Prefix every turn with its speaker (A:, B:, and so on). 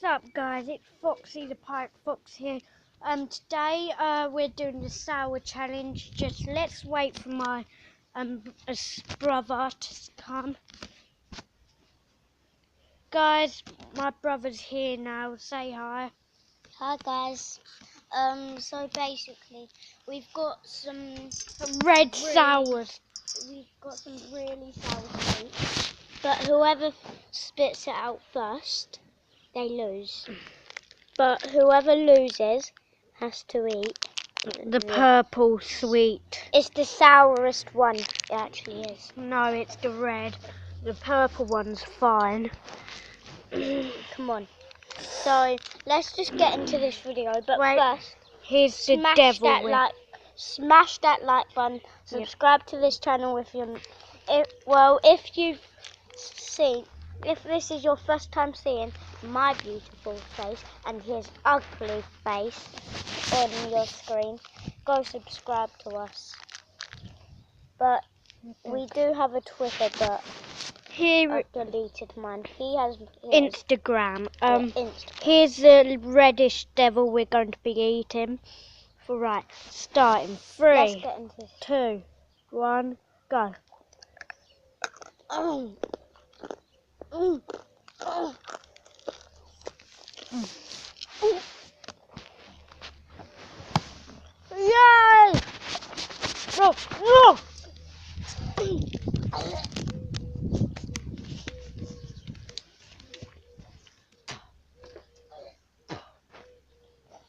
A: up, guys? It's Foxy the Pirate Fox here. Today we're doing the sour challenge. Just let's wait for my brother to come. Guys, my brother's here now. Say hi.
B: Hi guys. So basically, we've got some
A: Red sours.
B: We've got some really sour sweets, but whoever spits it out first, they lose. But whoever loses has to eat
A: The purple sweet.
B: It's the sourest one. It actually is.
A: No, it's the red. The purple one's fine.
B: Come on. So let's just get into this video. But
A: wait,
B: first,
A: here's the devil whip.
B: Smash that like button. Subscribe to this channel if if this is your first time seeing my beautiful face and his ugly face on your screen, go subscribe to us. But we do have a Twitter, but
A: Here,
B: I've deleted mine. He has
A: Instagram.
B: Instagram.
A: Here's the reddish devil we're going to be eating. Right, starting. 3,
B: Let's get into this.
A: 2, 1, go.
B: Oh. Mm. Oh.